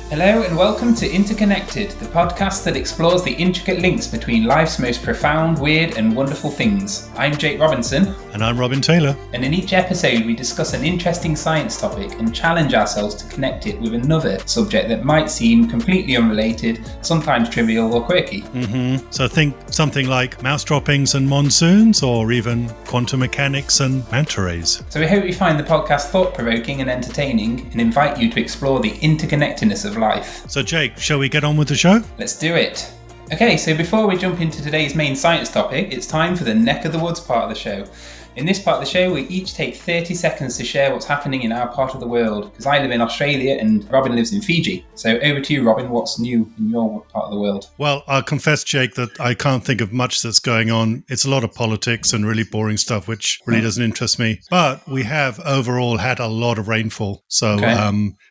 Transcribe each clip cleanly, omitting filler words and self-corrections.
Hello and welcome to Interconnected, the podcast that explores the intricate links between life's most profound, weird and wonderful things. I'm Jake Robinson. And I'm Robin Taylor. And in each episode we discuss an interesting science topic and challenge ourselves to connect it with another subject that might seem completely unrelated, sometimes trivial or quirky. So think something like mouse droppings and monsoons, or even quantum mechanics and manta rays. So we hope you find the podcast thought-provoking and entertaining and invite you to explore the interconnectedness of life. So Jake, shall we get on with the show? Let's do it. Okay, so before we jump into today's main science topic, it's time for the neck of the woods part of the show. In this part of the show, we each take 30 seconds to share what's happening in our part of the world, because I live in Australia and Robin lives in Fiji. So over to you, Robin, what's new in your part of the world? Well, I'll confess, Jake, that I can't think of much that's going on. It's a lot of politics and really boring stuff, which really doesn't interest me. But we have overall had a lot of rainfall. So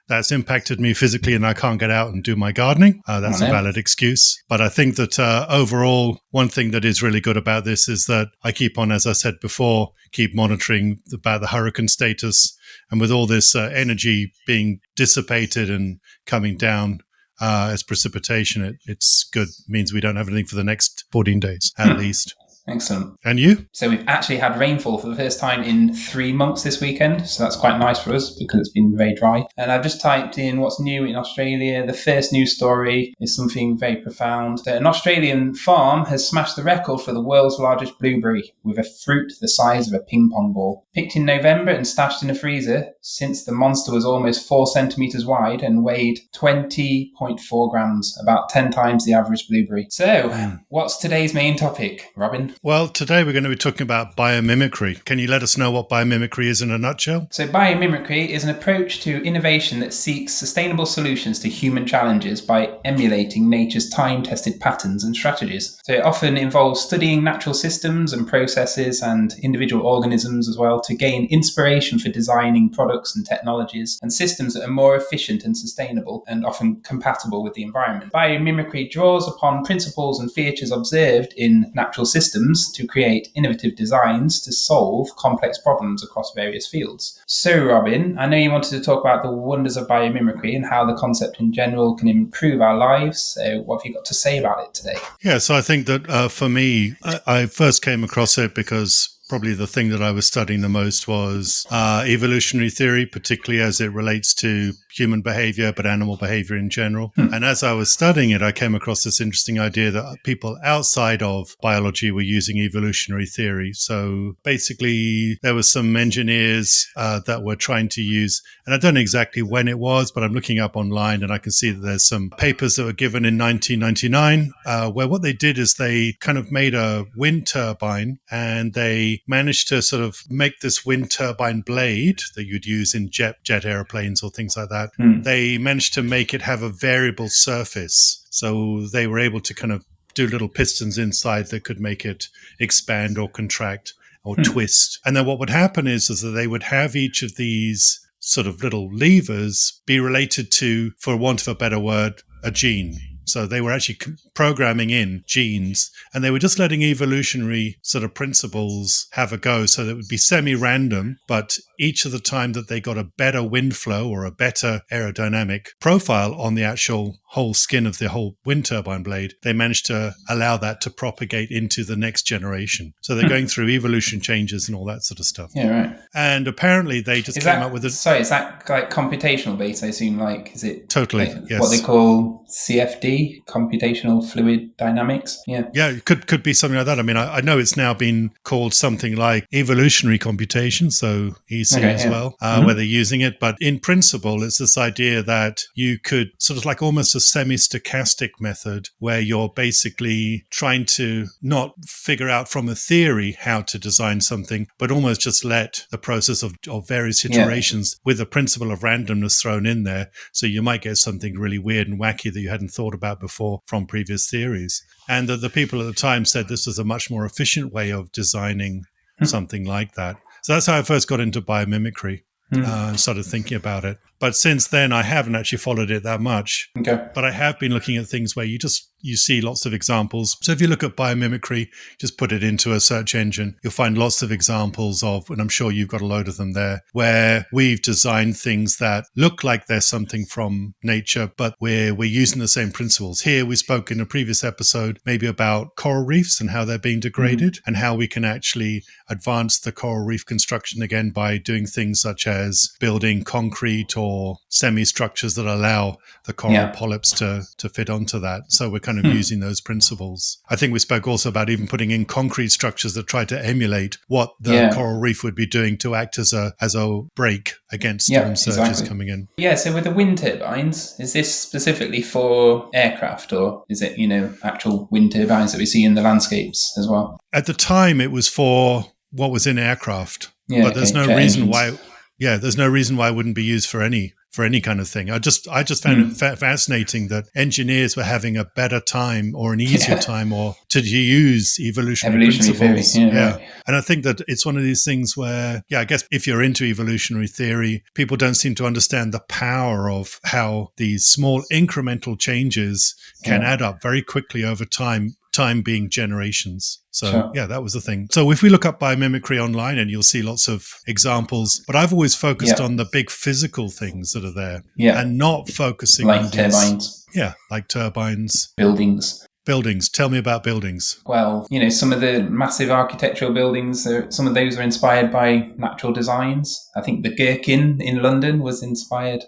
that's impacted me physically and I can't get out and do my gardening. That's a valid excuse. But I think that overall, one thing that is really good about this is that I keep on, as I said before, keep monitoring about the hurricane status. And with all this energy being dissipated and coming down as precipitation, it's good. It means we don't have anything for the next 14 days, at least. Excellent. And you? So we've actually had rainfall for the first time in 3 months this weekend. So that's quite nice for us because it's been very dry. And I've just typed in what's new in Australia. The first news story is something very profound. An Australian farm has smashed the record for the world's largest blueberry with a fruit the size of a ping pong ball. Picked in November and stashed in a freezer since the monster was almost 4 centimetres wide and weighed 20.4 grams, about 10 times the average blueberry. So what's today's main topic, Robin? Well, today we're going to be talking about biomimicry. Can you let us know what biomimicry is in a nutshell? So biomimicry is an approach to innovation that seeks sustainable solutions to human challenges by emulating nature's time-tested patterns and strategies. So it often involves studying natural systems and processes and individual organisms as well to gain inspiration for designing products and technologies and systems that are more efficient and sustainable and often compatible with the environment. Biomimicry draws upon principles and features observed in natural systems to create innovative designs to solve complex problems across various fields. So, Robin, I know you wanted to talk about the wonders of biomimicry and how the concept in general can improve our lives. So what have you got to say about it today? Yeah, so I think that for me, I first came across it because probably the thing that I was studying the most was evolutionary theory, particularly as it relates to human behavior, but animal behavior in general. And as I was studying it, I came across this interesting idea that people outside of biology were using evolutionary theory. So basically, there were some engineers that were trying to use, and I don't know exactly when it was, but I'm looking up online and I can see that there's some papers that were given in 1999 where what they did is they kind of made a wind turbine and they managed to sort of make this wind turbine blade that you'd use in jet airplanes or things like that. They managed to make it have a variable surface. So they were able to kind of do little pistons inside that could make it expand or contract or twist. And then what would happen is that they would have each of these sort of little levers be related to, for want of a better word, a gene. So they were actually programming in genes and they were just letting evolutionary sort of principles have a go. So that it would be semi-random, but each of the time that they got a better wind flow or a better aerodynamic profile on the actual whole skin of the whole wind turbine blade, they managed to allow that to propagate into the next generation. So they're going through evolution changes and all that sort of stuff. Yeah, right. And apparently they just came up with a... Sorry, is that like computational based, I assume? Like, is it... Totally, like yes. What they call CFD, computational fluid dynamics? Yeah, it could be something like that. I mean, I know it's now been called something like evolutionary computation, so EC well, where they're using it. But in principle, it's this idea that you could sort of like almost a semi-stochastic method where you're basically trying to not figure out from a theory how to design something, but almost just let the process of various iterations with the principle of randomness thrown in there. So you might get something really weird and wacky that you hadn't thought about before from previous theories. And the people at the time said this was a much more efficient way of designing something like that. So that's how I first got into biomimicry and started thinking about it. But since then, I haven't actually followed it that much. Okay. But I have been looking at things where you see lots of examples. So if you look at biomimicry, just put it into a search engine, you'll find lots of examples of, and I'm sure you've got a load of them there, where we've designed things that look like they're something from nature, but we're using the same principles. Here, we spoke in a previous episode maybe about coral reefs and how they're being degraded and how we can actually advance the coral reef construction again by doing things such as building concrete or semi-structures that allow the coral polyps to fit onto that. So we're kind of using those principles. I think we spoke also about even putting in concrete structures that try to emulate what the coral reef would be doing to act as a break against storm surges coming in. Yeah, so with the wind turbines, is this specifically for aircraft, or is it, actual wind turbines that we see in the landscapes as well? At the time, it was for what was in aircraft, but there's no reason why. Yeah, there's no reason why it wouldn't be used for any kind of thing. I just found it fascinating that engineers were having a better time or an easier time or to use evolutionary principles. Theory. Right. And I think that it's one of these things where, I guess if you're into evolutionary theory, people don't seem to understand the power of how these small incremental changes can add up very quickly over time being generations. So that was the thing. So if we look up biomimicry online, and you'll see lots of examples, but I've always focused on the big physical things that are there and not focusing on turbines. Like turbines. Buildings. Tell me about buildings. Well, some of the massive architectural buildings, some of those are inspired by natural designs. I think the Gherkin in London was inspired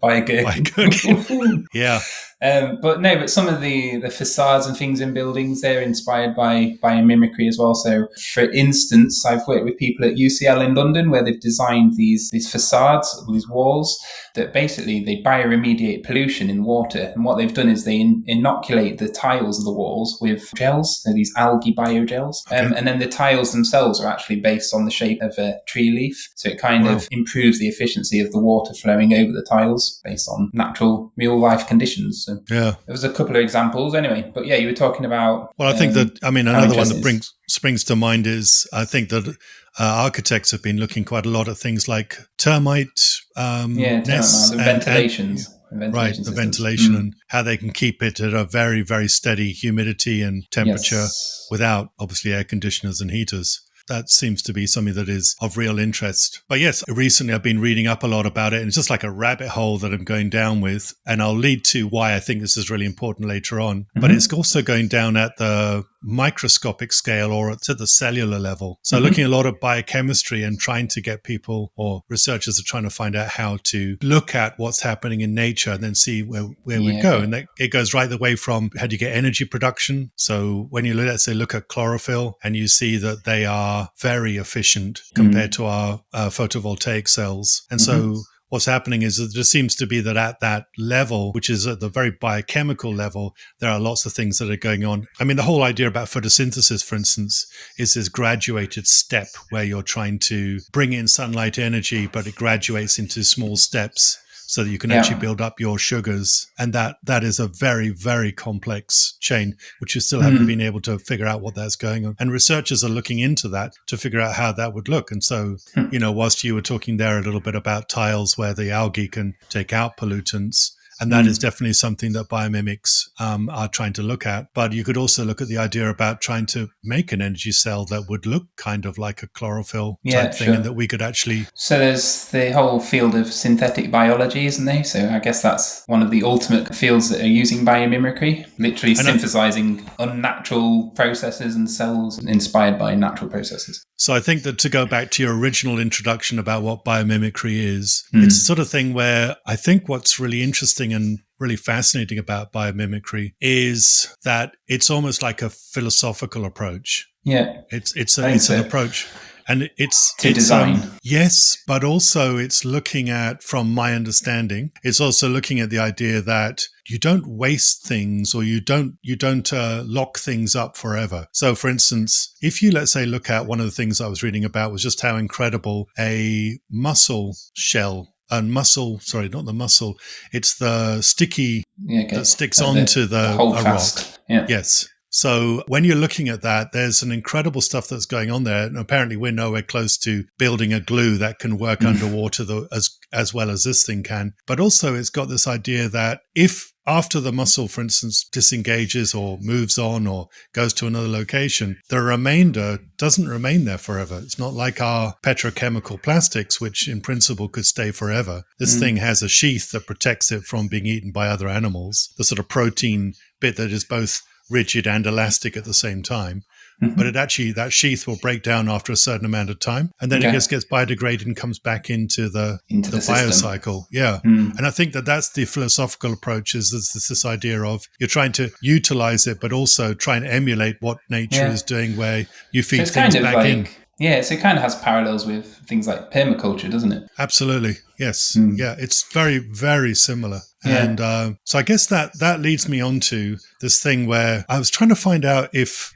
by a gherkin. Yeah. But some of the facades and things in buildings, they're inspired by biomimicry as well. So, for instance, I've worked with people at UCL in London where they've designed these facades, these walls, that basically they bioremediate pollution in water. And what they've done is they inoculate the tiles of the walls with gels, so these algae biogels. And then the tiles themselves are actually based on the shape of a tree leaf. So it kind of improves the efficiency of the water flowing over the tiles based on natural real life conditions. So there was a couple of examples anyway. But you were talking about... Well, I think that, another one that springs to mind is, I think that architects have been looking quite a lot at things like termite nests. Ventilations. The ventilation and how they can keep it at a very, very steady humidity and temperature without, obviously, air conditioners and heaters. That seems to be something that is of real interest. But yes, recently I've been reading up a lot about it, and it's just like a rabbit hole that I'm going down with. And I'll lead to why I think this is really important later on. But it's also going down at the microscopic scale or at the cellular level. So looking at a lot of biochemistry and trying to get people, or researchers are trying to find out how to look at what's happening in nature and then see where we go. And it goes right the way from how do you get energy production. So when you, let's say, look at chlorophyll and you see that they are very efficient compared to our photovoltaic cells. And so what's happening is that there seems to be that at that level, which is at the very biochemical level, there are lots of things that are going on. The whole idea about photosynthesis, for instance, is this graduated step where you're trying to bring in sunlight energy, but it graduates into small steps so that you can actually build up your sugars. And that is a very, very complex chain, which you still haven't been able to figure out what that's going on. And researchers are looking into that to figure out how that would look. And so, whilst you were talking there a little bit about tiles where the algae can take out pollutants, and that is definitely something that biomimics are trying to look at. But you could also look at the idea about trying to make an energy cell that would look kind of like a chlorophyll type thing, and that we could actually... So there's the whole field of synthetic biology, isn't there? So I guess that's one of the ultimate fields that are using biomimicry, literally synthesizing unnatural processes and cells inspired by natural processes. So I think that to go back to your original introduction about what biomimicry is, it's the sort of thing where I think what's really interesting and really fascinating about biomimicry is that it's almost like a philosophical approach. Yeah. It's an approach. And it's design. Yes, but also it's looking at, from my understanding, it's also looking at the idea that you don't waste things or you don't lock things up forever. So, for instance, if you, let's say, look at one of the things I was reading about was just how incredible a mussel shell and not the mussel, it's the sticky that sticks onto the rock. Yeah. Yes. So when you're looking at that, there's an incredible stuff that's going on there. And apparently we're nowhere close to building a glue that can work underwater as well as this thing can. But also it's got this idea that if after the muscle, for instance, disengages or moves on or goes to another location, the remainder doesn't remain there forever. It's not like our petrochemical plastics, which in principle could stay forever. This thing has a sheath that protects it from being eaten by other animals, the sort of protein bit that is both rigid and elastic at the same time. But it actually, that sheath will break down after a certain amount of time, and then it just gets biodegraded and comes back into the biocycle. Yeah. And I think that that's the philosophical approach, is this idea of you're trying to utilize it, but also trying to emulate what nature is doing, where you feed things back in. Yeah, so it kind of has parallels with things like permaculture, doesn't it? Absolutely. Yes. Yeah, it's very, very similar. Yeah. And so I guess that leads me on to this thing where I was trying to find out if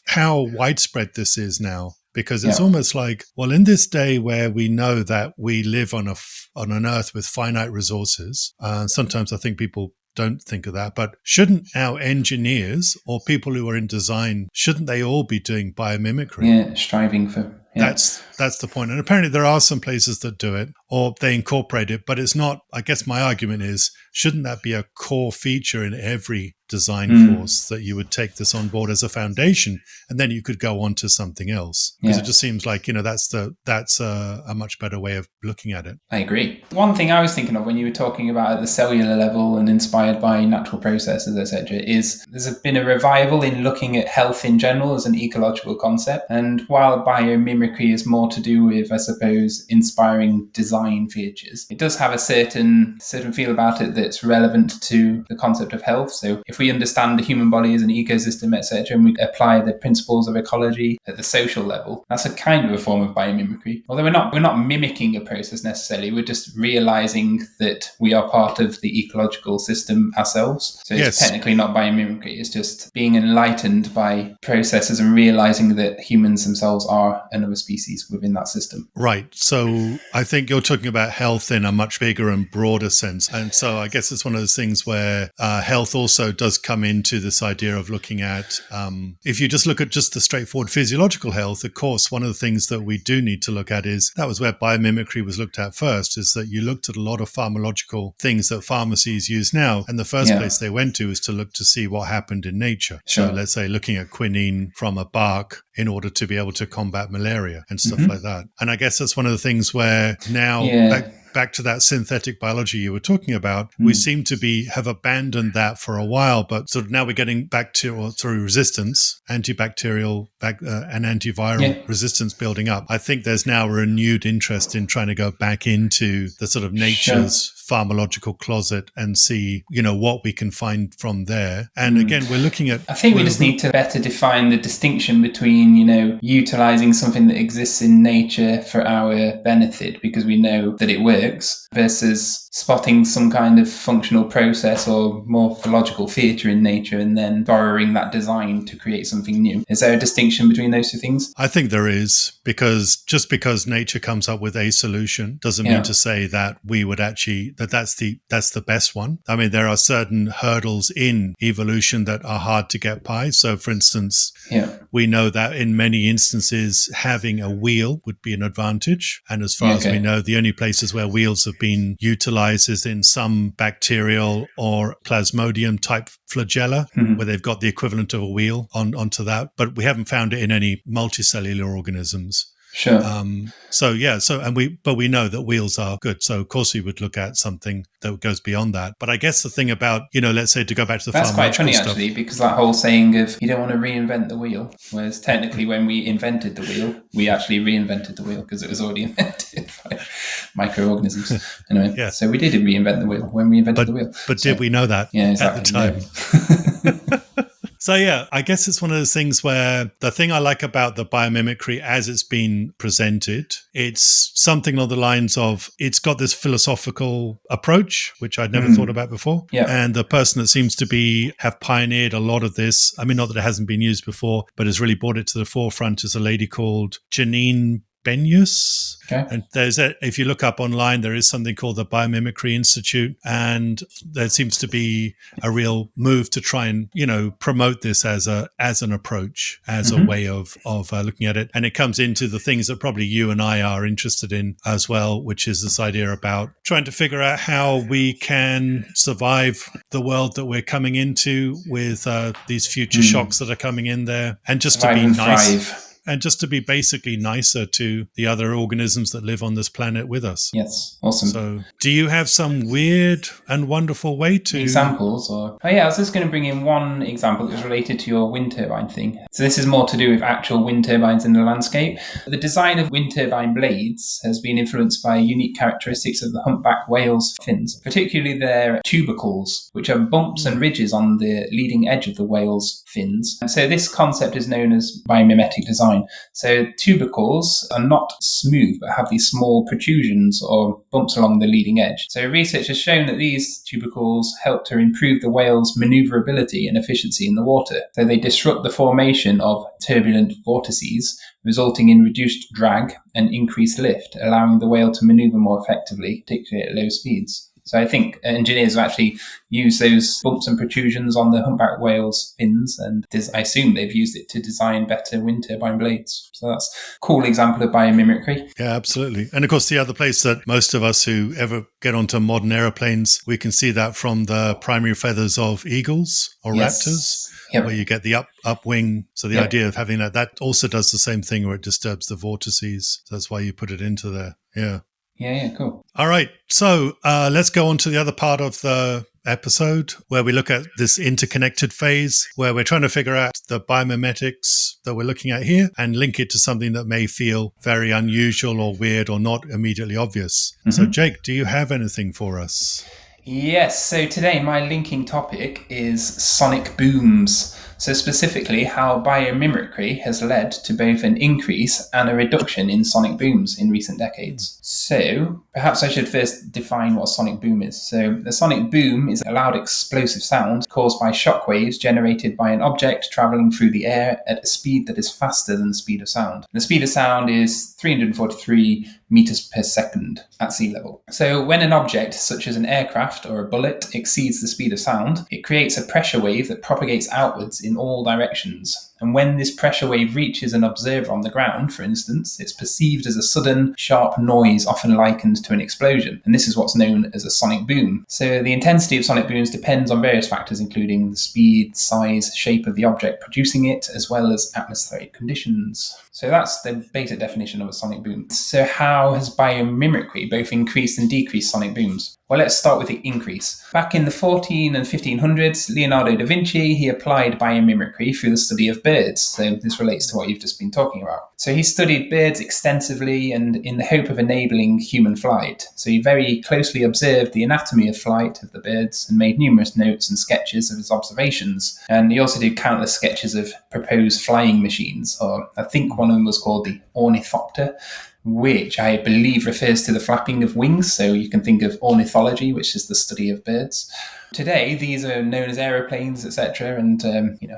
how widespread this is now, because it's almost like, well, in this day where we know that we live on an earth with finite resources, sometimes I think people don't think of that, but shouldn't our engineers or people who are in design, shouldn't they all be doing biomimicry? Yeah, striving for... Yeah. That's the point. And apparently there are some places that do it or they incorporate it, but it's not, I guess my argument is, shouldn't that be a core feature in every design course, that you would take this on board as a foundation and then you could go on to something else? Because it just seems like, that's a much better way of looking at it. I agree. One thing I was thinking of when you were talking about at the cellular level and inspired by natural processes, etc., is there's been a revival in looking at health in general as an ecological concept. And while biomimicry is more to do with, I suppose, inspiring design features, it does have a certain feel about it that's relevant to the concept of health. So if we understand the human body as an ecosystem, etc., and we apply the principles of ecology at the social level, that's a kind of a form of biomimicry. Although we're not mimicking a process necessarily, we're just realizing that we are part of the ecological system ourselves. So it's technically not biomimicry, it's just being enlightened by processes and realizing that humans themselves are another species within that system. Right. So I think you're talking about health in a much bigger and broader sense. And so I guess it's one of those things where health also does come into this idea of looking at, if you just look at just the straightforward physiological health, of course, one of the things that we do need to look at is, that was where biomimicry was looked at first, is that you looked at a lot of pharmacological things that pharmacies use now. And the first place they went to is to look to see what happened in nature. Sure. So let's say looking at quinine from a bark in order to be able to combat malaria and stuff like that. And I guess that's one of the things where now back to that synthetic biology you were talking about, we seem to have abandoned that for a while, but sort of now we're getting back to, through resistance, antibacterial and antiviral resistance building up. I think there's now a renewed interest in trying to go back into the sort of nature's pharmacological closet and see, what we can find from there. And again, we're looking at... I think we just need to better define the distinction between, utilizing something that exists in nature for our benefit because we know that it works, versus spotting some kind of functional process or morphological feature in nature and then borrowing that design to create something new. Is there a distinction between those two things? I think there is, because just because nature comes up with a solution doesn't mean to say that we would actually, that's the best one. I mean, there are certain hurdles in evolution that are hard to get by. So for instance, we know that in many instances having a wheel would be an advantage. And as far as we know, the only places where wheels have been utilized is in some bacterial or plasmodium type flagella, where they've got the equivalent of a wheel onto that. But we haven't found it in any multicellular organisms. Sure. But we know that wheels are good. So of course we would look at something that goes beyond that. But I guess the thing about, let's say to go back to the that's quite funny stuff, actually, because that whole saying of you don't want to reinvent the wheel, whereas technically when we invented the wheel, we actually reinvented the wheel because it was already invented by microorganisms. Anyway, so we did reinvent the wheel when we invented the wheel. But did we know that at the time? So I guess it's one of those things where the thing I like about the biomimicry as it's been presented, it's something along the lines of, it's got this philosophical approach, which I'd never thought about before. Yeah. And the person that seems to have pioneered a lot of this, I mean, not that it hasn't been used before, but has really brought it to the forefront, is a lady called Janine Benus. Okay. And if you look up online, there is something called the Biomimicry Institute, and there seems to be a real move to try and promote this as an approach, as a way of looking at it. And it comes into the things that probably you and I are interested in as well, which is this idea about trying to figure out how we can survive the world that we're coming into with these future shocks that are coming in there, and just Survive to be and nice. thrive. And just to be basically nicer to the other organisms that live on this planet with us. Yes, awesome. So, do you have some weird and wonderful way to... Examples? I was just going to bring in one example that was related to your wind turbine thing. So this is more to do with actual wind turbines in the landscape. The design of wind turbine blades has been influenced by unique characteristics of the humpback whale's fins, particularly their tubercles, which are bumps and ridges on the leading edge of the whale's fins. And so this concept is known as biomimetic design. So tubercles are not smooth but have these small protrusions or bumps along the leading edge. So research has shown that these tubercles help to improve the whale's maneuverability and efficiency in the water. So they disrupt the formation of turbulent vortices, resulting in reduced drag and increased lift, allowing the whale to maneuver more effectively, particularly at low speeds. So I think engineers have actually used those bumps and protrusions on the humpback whale's fins, and I assume they've used it to design better wind turbine blades. So that's a cool example of biomimicry. Yeah, absolutely. And of course, the other place that most of us who ever get onto modern aeroplanes, we can see that from the primary feathers of eagles or raptors. Yep. Where you get the upwing. So the idea of having that also does the same thing where it disturbs the vortices. So that's why you put it into there. Yeah. Yeah, cool. All right. So let's go on to the other part of the episode where we look at this interconnected phase, where we're trying to figure out the biomimetics that we're looking at here and link it to something that may feel very unusual or weird or not immediately obvious. So Jake, do you have anything for us? Yes, so today my linking topic is sonic booms. So specifically how biomimicry has led to both an increase and a reduction in sonic booms in recent decades. So perhaps I should first define what a sonic boom is. So a sonic boom is a loud explosive sound caused by shock waves generated by an object traveling through the air at a speed that is faster than the speed of sound. The speed of sound is 343 meters per second at sea level. So when an object, such as an aircraft or a bullet, exceeds the speed of sound, it creates a pressure wave that propagates outwards in all directions. And when this pressure wave reaches an observer on the ground, for instance, it's perceived as a sudden, sharp noise often likened to an explosion. And this is what's known as a sonic boom. So the intensity of sonic booms depends on various factors, including the speed, size, shape of the object producing it, as well as atmospheric conditions. So that's the basic definition of a sonic boom. So how has biomimicry both increased and decreased sonic booms? Well, let's start with the increase. Back in the 14 and 1500s, Leonardo da Vinci, he applied biomimicry through the study of birds. So this relates to what you've just been talking about. So he studied birds extensively and in the hope of enabling human flight. So he very closely observed the anatomy of flight of the birds and made numerous notes and sketches of his observations. And he also did countless sketches of proposed flying machines, or I think one of them was called the ornithopter, which I believe refers to the flapping of wings. So you can think of ornithology, which is the study of birds. Today, these are known as aeroplanes, etc., and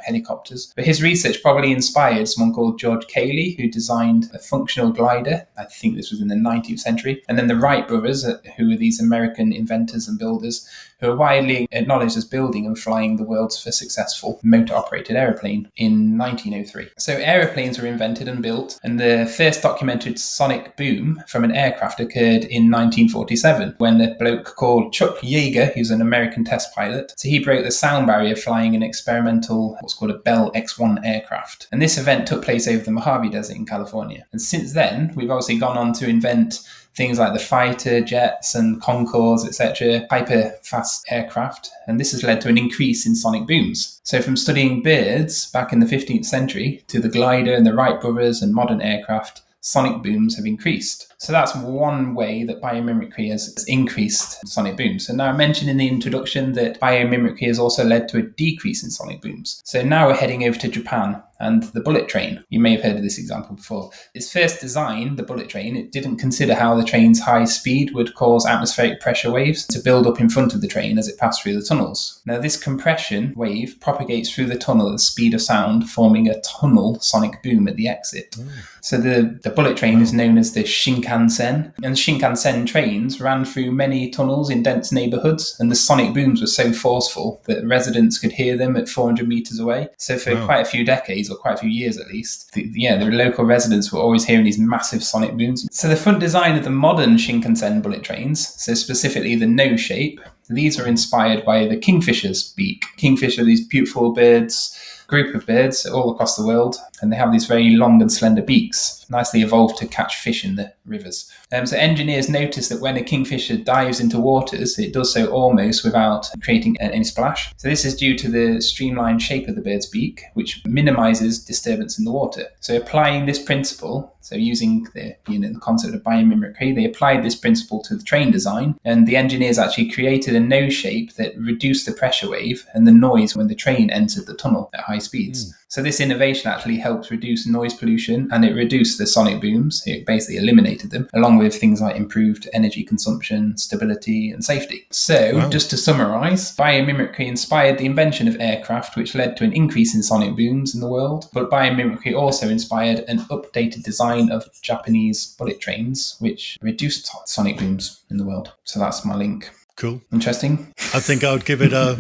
helicopters. But his research probably inspired someone called George Cayley, who designed a functional glider. I think this was in the 19th century. And then the Wright brothers, who were these American inventors and builders, who are widely acknowledged as building and flying the world's first successful motor-operated aeroplane in 1903. So aeroplanes were invented and built, and the first documented sonic boom from an aircraft occurred in 1947, when a bloke called Chuck Yeager, who's an American test pilot, so he broke the sound barrier flying an experimental, what's called a Bell X-1 aircraft. And this event took place over the Mojave Desert in California. And since then, we've obviously gone on to invent things like the fighter jets and Concords, etc., hyper-fast aircraft, and this has led to an increase in sonic booms. So from studying birds back in the 15th century to the glider and the Wright brothers and modern aircraft, sonic booms have increased. So that's one way that biomimicry has increased sonic booms. So now I mentioned in the introduction that biomimicry has also led to a decrease in sonic booms. So now we're heading over to Japan and the bullet train. You may have heard of this example before. Its first design, the bullet train, it didn't consider how the train's high speed would cause atmospheric pressure waves to build up in front of the train as it passed through the tunnels. Now, this compression wave propagates through the tunnel at the speed of sound, forming a tunnel sonic boom at the exit. So the bullet train is known as the Shinkansen, and Shinkansen trains ran through many tunnels in dense neighborhoods, and the sonic booms were so forceful that residents could hear them at 400 meters away. So for quite a few decades, or quite a few years at least, the local residents were always hearing these massive sonic booms. So the front design of the modern Shinkansen bullet trains, so specifically the nose shape, these are inspired by the kingfisher's beak. Kingfisher are these beautiful birds, group of birds all across the world, and they have these very long and slender beaks, nicely evolved to catch fish in the rivers. So engineers notice that when a kingfisher dives into waters, it does so almost without creating any splash. So this is due to the streamlined shape of the bird's beak, which minimizes disturbance in the water. So applying this principle, so using the concept of biomimicry, they applied this principle to the train design, and the engineers actually created a nose shape that reduced the pressure wave and the noise when the train entered the tunnel at high speeds. So this innovation actually helped reduce noise pollution, and it reduced the sonic booms. It basically eliminated them, along with things like improved energy consumption, stability, and safety. So just to summarize, biomimicry inspired the invention of aircraft, which led to an increase in sonic booms in the world. But biomimicry also inspired an updated design of Japanese bullet trains, which reduced sonic booms in the world. So that's my link. Cool. Interesting. I think I would give it a...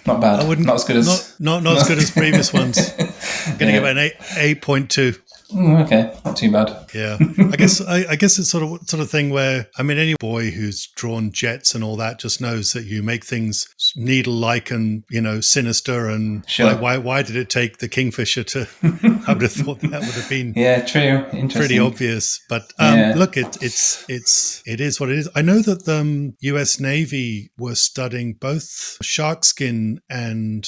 Not bad. I wouldn't, not as good as... Not as good as previous ones. I'm going to give it an 8.2. Okay, not too bad. Yeah, I guess it's sort of thing where, I mean, any boy who's drawn jets and all that just knows that you make things needle-like and sinister, and sure. why did it take the kingfisher to? I would have thought that would have been true, interesting, pretty obvious. But look, it is what it is. I know that the U.S. Navy were studying both shark skin and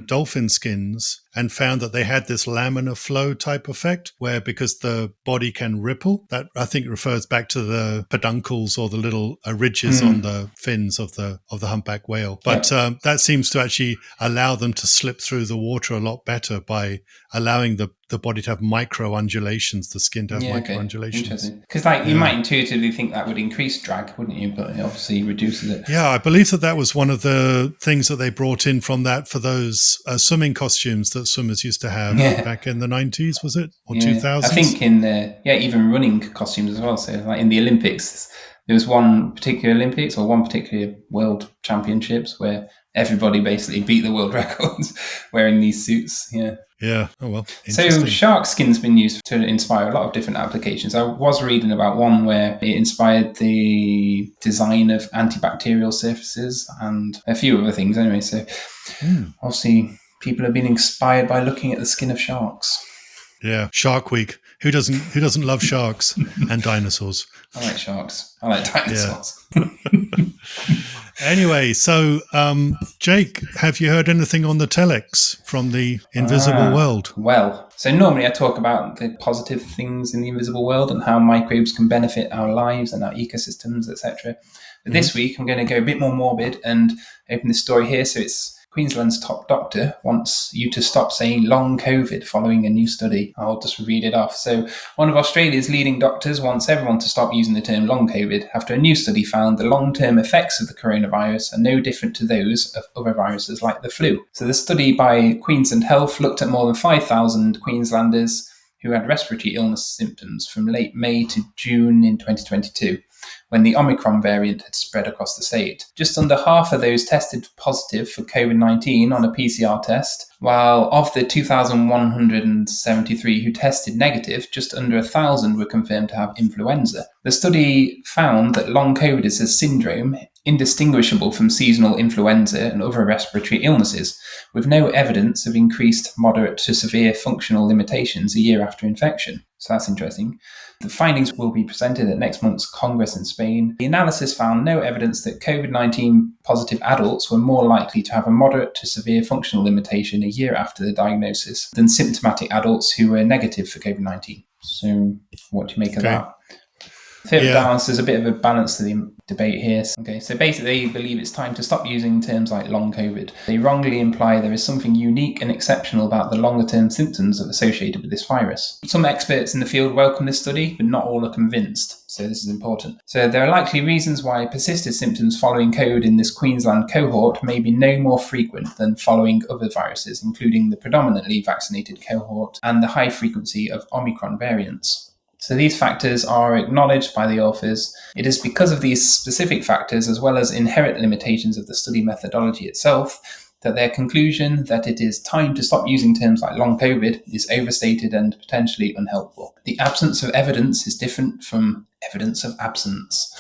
dolphin skins, and found that they had this laminar flow type effect, where because the body can ripple, that I think refers back to the peduncles or the little ridges on the fins of the humpback whale. But that seems to actually allow them to slip through the water a lot better by allowing the body to have micro undulations, the skin to have micro undulations. Because you might intuitively think that would increase drag, wouldn't you? But it obviously reduces it. Yeah, I believe that was one of the things that they brought in from that for those swimming costumes that swimmers used to have back in the 90s, was it? Or 2000s? I think in even running costumes as well. So like in the Olympics, there was one particular Olympics or one particular World Championships where everybody basically beat the world records wearing these suits. Yeah. Yeah. Oh, well. So shark skin's been used to inspire a lot of different applications. I was reading about one where it inspired the design of antibacterial surfaces and a few other things anyway. So obviously people have been inspired by looking at the skin of sharks. Yeah. Shark Week. Who doesn't love sharks and dinosaurs? I like sharks. I like dinosaurs. Yeah. Anyway, so Jake, have you heard anything on the telex from the invisible world? Well, so normally I talk about the positive things in the invisible world and how microbes can benefit our lives and our ecosystems, etc. But this week I'm going to go a bit more morbid and open this story here. So it's Queensland's top doctor wants you to stop saying long COVID following a new study. I'll just read it off. So one of Australia's leading doctors wants everyone to stop using the term long COVID after a new study found the long-term effects of the coronavirus are no different to those of other viruses like the flu. So the study by Queensland Health looked at more than 5,000 Queenslanders who had respiratory illness symptoms from late May to June in 2022. When the Omicron variant had spread across the state. Just under half of those tested positive for COVID-19 on a PCR test, while of the 2,173 who tested negative, just under 1,000 were confirmed to have influenza. The study found that long COVID is a syndrome indistinguishable from seasonal influenza and other respiratory illnesses, with no evidence of increased moderate to severe functional limitations a year after infection. So that's interesting. The findings will be presented at next month's Congress in Spain. The analysis found no evidence that COVID-19 positive adults were more likely to have a moderate to severe functional limitation a year after the diagnosis than symptomatic adults who were negative for COVID-19. So what do you make of that? I think Yeah. balance, there's a bit of a balance to the debate here. Okay, so basically they believe it's time to stop using terms like long COVID. They wrongly imply there is something unique and exceptional about the longer term symptoms associated with this virus. Some experts in the field welcome this study, but not all are convinced. So this is important. So there are likely reasons why persistent symptoms following COVID in this Queensland cohort may be no more frequent than following other viruses, including the predominantly vaccinated cohort and the high frequency of Omicron variants. So these factors are acknowledged by the authors. It is because of these specific factors, as well as inherent limitations of the study methodology itself, that their conclusion that it is time to stop using terms like long COVID is overstated and potentially unhelpful. The absence of evidence is different from evidence of absence.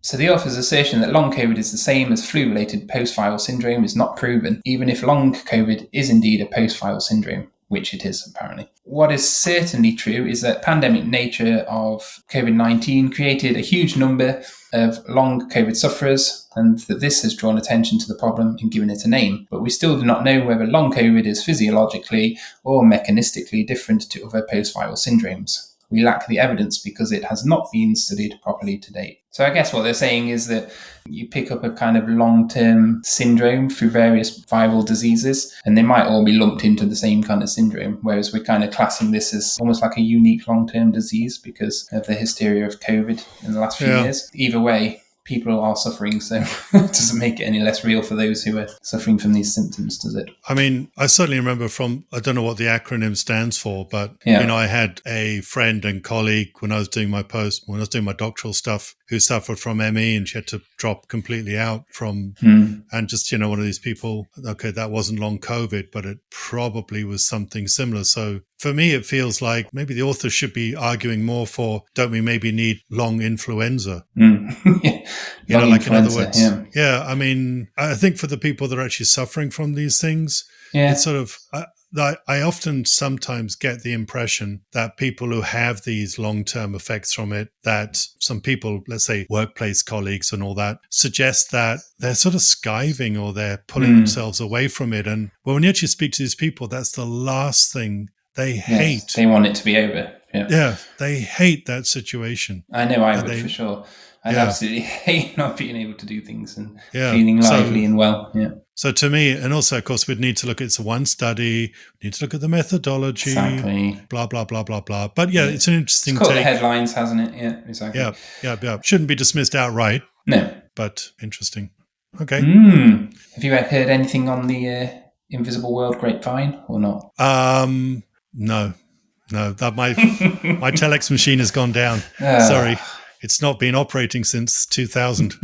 So the author's assertion that long COVID is the same as flu-related post-viral syndrome is not proven, even if long COVID is indeed a post-viral syndrome, which it is apparently. What is certainly true is that pandemic nature of COVID-19 created a huge number of long COVID sufferers, and that this has drawn attention to the problem and given it a name. But we still do not know whether long COVID is physiologically or mechanistically different to other post-viral syndromes. We lack the evidence because it has not been studied properly to date. So I guess what they're saying is that you pick up a kind of long-term syndrome through various viral diseases, and they might all be lumped into the same kind of syndrome, whereas we're kind of classing this as almost like a unique long-term disease because of the hysteria of COVID in the last few years. Either way, people are suffering, so it doesn't make it any less real for those who are suffering from these symptoms, does it? I mean, I certainly remember I don't know what the acronym stands for, but, I had a friend and colleague when I was doing my doctoral stuff who suffered from ME, and she had to drop completely out from, and just, one of these people, okay, that wasn't long COVID, but it probably was something similar. So for me, it feels like maybe the author should be arguing more for, don't we maybe need long influenza? Like in other words, I mean, I think for the people that are actually suffering from these things, it's sort of, I often sometimes get the impression that people who have these long-term effects from it, that some people, let's say workplace colleagues and all that, suggest that they're sort of skiving or they're pulling themselves away from it. And when you actually speak to these people, that's the last thing they hate. They want it to be over. Yeah, they hate that situation. I know I would for sure. I'd absolutely hate not being able to do things and feeling lively and well. So to me, and also, of course, we'd need to look at one study, we need to look at the methodology, blah, blah, blah, blah, blah. But it's an interesting take. It's caught the headlines, hasn't it? Yeah, exactly. Yeah. Shouldn't be dismissed outright. No. But interesting. Okay. Have you heard anything on the Invisible World grapevine or not? No. That my telex machine has gone down. Sorry. It's not been operating since 2000.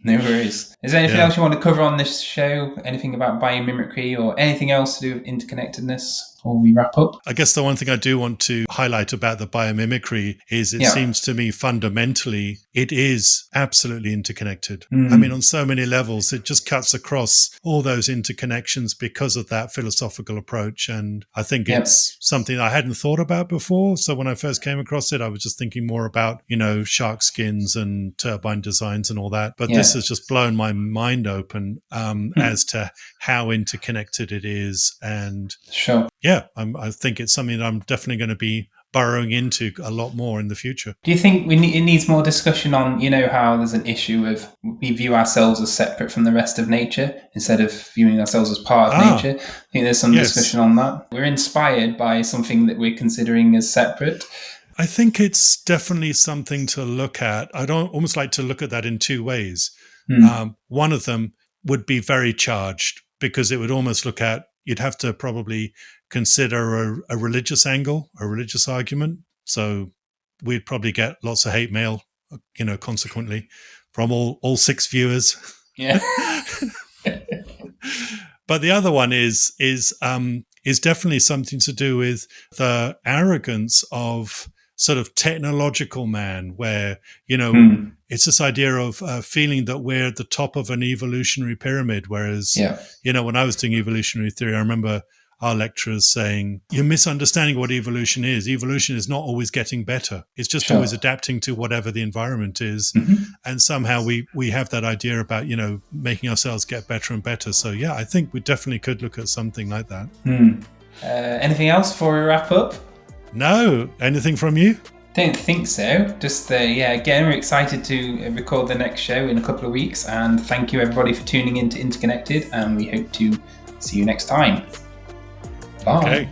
No worries. Is there anything else you want to cover on this show? Anything about biomimicry or anything else to do with interconnectedness before we wrap up? I guess the one thing I do want to highlight about the biomimicry is it seems to me fundamentally it is absolutely interconnected. I mean, on so many levels, it just cuts across all those interconnections because of that philosophical approach. And I think it's something I hadn't thought about before. So when I first came across it, I was just thinking more about, shark skins and turbine designs and all that. But this has just blown my mind open as to how interconnected it is. And I think it's something that I'm definitely going to be burrowing into a lot more in the future. Do you think it needs more discussion on, how there's an issue of we view ourselves as separate from the rest of nature instead of viewing ourselves as part of nature? I think there's some discussion on that. We're inspired by something that we're considering as separate. I think it's definitely something to look at. I'd almost like to look at that in two ways. One of them would be very charged because it would almost look at, you'd have to probably consider a religious angle, a religious argument. So we'd probably get lots of hate mail, consequently from all 6 viewers. Yeah. But the other one is definitely something to do with the arrogance of sort of technological man, where, it's this idea of feeling that we're at the top of an evolutionary pyramid. Whereas, when I was doing evolutionary theory, I remember our lecturers saying, you're misunderstanding what evolution is. Evolution is not always getting better. It's just always adapting to whatever the environment is. And somehow we have that idea about, making ourselves get better and better. So, I think we definitely could look at something like that. Anything else before we wrap up? No. Anything from you? Don't think so. Just again, we're excited to record the next show in a couple of weeks, and thank you everybody for tuning in to Interconnected, and we hope to see you next time. Bye. Okay.